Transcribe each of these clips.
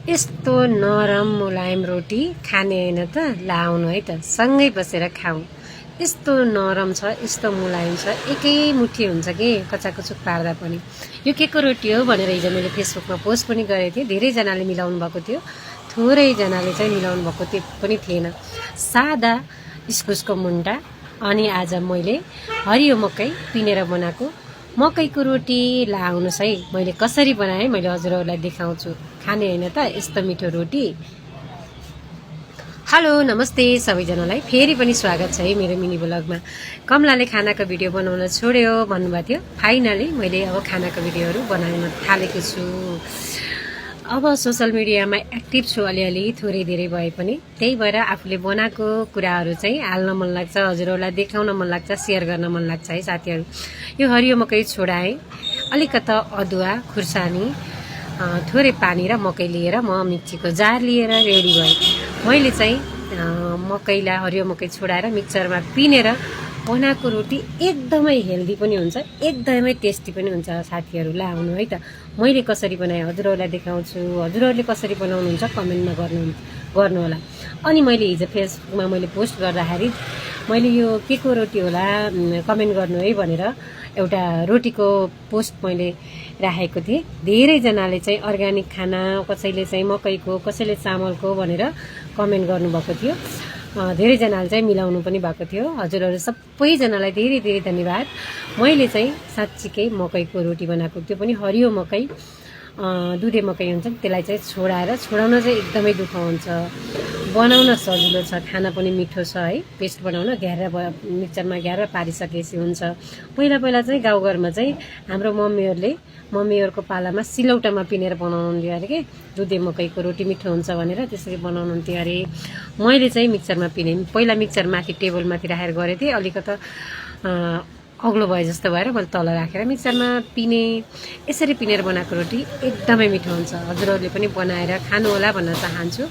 यस्तो नरम मुलायम रोटी खाने हैन त लाउनु है त सँगै बसेर खाऊ। यस्तो नरम छ, यस्तो मुलायम छ, एकै मुठी हुन्छ कि कचाकचुक पार्दा पनि। यो के को रोटी हो भनेर हिजो मैले फेसबुकमा पोस्ट पनि गरेको थिएँ। धेरैजनाले मिलाउनु भएको थियो, थोरैजनाले चाहिँ मिलाउनु भएको पनि थिएन। सादा इस्कुसको मुन्टा अनि आज मैले हरियो मकै पिनेर बनाएको मकैको रोटी लाउनुस् है। मैले कसरी बनाएँ मैले हजुरहरूलाई देखाउँछु। खाने हैन त यस्तो मिठो रोटी। हेलो नमस्ते सबैजनालाई फेरि पनि स्वागत छ है मेरो मिनी ब्लगमा। कमलाले खानाको भिडियो बनाउन छोड्यो भन्नुभएको थियो। फाइनली मैले अब खानाको भिडियोहरू बनाउन थालेको छु। अब सोशल मिडियामा एक्टिभ छु अलिअलि, थोरै धेरै भए पनि। त्यही भएर आफूले बनाएको कुराहरू चाहिँ हाल्न मन लाग्छ, हजुरहरूलाई देखाउन मन लाग्छ, सेयर गर्न मन लाग्छ है साथीहरू। यो हरियो मकै छोडाएँ, अलिकता अदुवा खुर्सानी थोरै पानी र मकै लिएर म मिक्सीको जार लिएर रेडी भएँ। मैले चाहिँ मकैलाई हरियो मकै छोडाएर मिक्सरमा पिनेर बनाएको रोटी एकदमै हेल्दी पनि हुन्छ, एकदमै टेस्टी पनि हुन्छ साथीहरू। आउनु है त मैले कसरी बनाएँ हजुरहरूलाई देखाउँछु। हजुरहरूले कसरी बनाउनुहुन्छ कमेन्टमा गर्नु होला। अनि मैले हिजो फेसबुकमा मैले पोस्ट गर्दाखेरि मैले यो के को रोटी होला कमेन्ट गर्नु है भनेर एउटा रोटीको पोस्ट मैले राखेको थिएँ। धेरैजनाले चाहिँ अर्ग्यानिक खाना, कसैले चाहिँ मकैको, कसैले चामलको भनेर कमेन्ट गर्नुभएको थियो। धेरैजनाले चाहिँ मिलाउनु पनि भएको थियो। हजुरहरू सबैजनालाई धेरै धेरै धन्यवाद। मैले चाहिँ साँच्चीकै मकैको रोटी बनाएको, त्यो पनि हरियो मकै, दुधे मकै हुन्छ त्यसलाई चाहिँ छोडाउन चाहिँ एकदमै दुःख हुन्छ। बनाउन सजिलो छ, खाना पनि मिठो छ है। पेस्ट बनाउन मिक्सरमा ग्यारेर पारिसकेपछि हुन्छ। पहिला चाहिँ गाउँघरमा चाहिँ हाम्रो मम्मीहरूको पालामा सिलौटामा पिनेर बनाउनुहुन्थ्यो अरे के दुधे मकैको रोटी मिठो हुन्छ भनेर त्यसरी बनाउनुहुन्थ्यो अरे। मैले चाहिँ मिक्सरमा पिने, पहिला मिक्सर माथि टेबलमाथि राखेर गरेको थिएँ। अलिकता अग्लो भए जस्तो भएर मैले तल राखेर मिक्सरमा पिने। यसरी पिनेर बनाएको रोटी एकदमै मिठो हुन्छ। हजुरहरूले पनि बनाएर खानु होला भन्न चाहन्छु।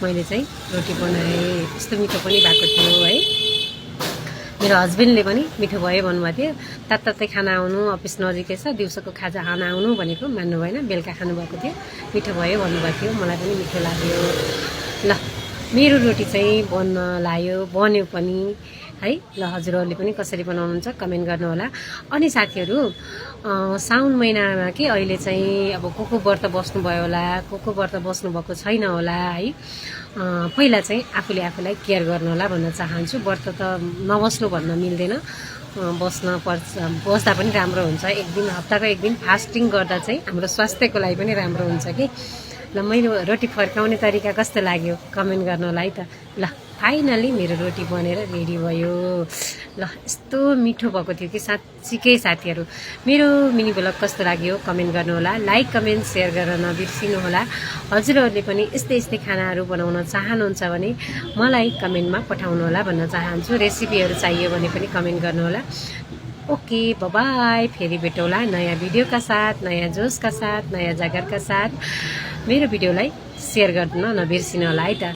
मैले चाहिँ रोटी बनाएँ, यस्तो मिठो पनि भएको थियो है। मेरो हस्बेन्डले पनि मिठो भयो भन्नुभएको थियो। तातै खाना आउनु, अफिस नजिकै छ, दिउँसोको खाजा खाना आउनु भनेको मान्नु भएन, बेलुका खानुभएको थियो। मिठो भयो भन्नुभएको थियो, मलाई पनि मिठो लाग्यो। ल मेरो रोटी चाहिँ बन्न लाग्यो, बन्यो पनि है। ल हजुरहरूले पनि कसरी बनाउनुहुन्छ कमेन्ट गर्नुहोला। अनि साथीहरू साउन महिनामा कि अहिले चाहिँ अब को व्रत बस्नुभयो होला, को व्रत बस्नुभएको छैन होला है। पहिला चाहिँ आफूलाई केयर गर्नु होला भन्न चाहन्छु। व्रत त नबस्नु भन्न मिल्दैन, बस्दा पनि राम्रो हुन्छ। हप्ताको एक दिन फास्टिङ गर्दा चाहिँ हाम्रो स्वास्थ्यको लागि पनि राम्रो हुन्छ कि। ल मैले रोटी फर्काउने तरिका कस्तो लाग्यो कमेन्ट गर्नु होला है त। ल फाइनली मेरो रोटी बनेर रेडी भयो। ल यस्तो मिठो भएको थियो कि साँच्चीकै साथीहरू। मेरो मिनी ब्लग कस्तो लाग्यो कमेन्ट गर्नुहोला। लाइक कमेन्ट सेयर गर्न नबिर्सिनु होला। हजुरहरूले पनि यस्तै खानाहरू बनाउन चाहनुहुन्छ भने मलाई कमेन्टमा पठाउनु होला भन्न चाहन्छु। रेसिपीहरू चाहियो भने पनि कमेन्ट गर्नुहोला। ओके बाय, फेरि भेटौँला नयाँ भिडियोका साथ, नयाँ जोसका साथ, नयाँ जागरका साथ। मेरो भिडियोलाई सेयर गर्न नबिर्सिनु होला है त।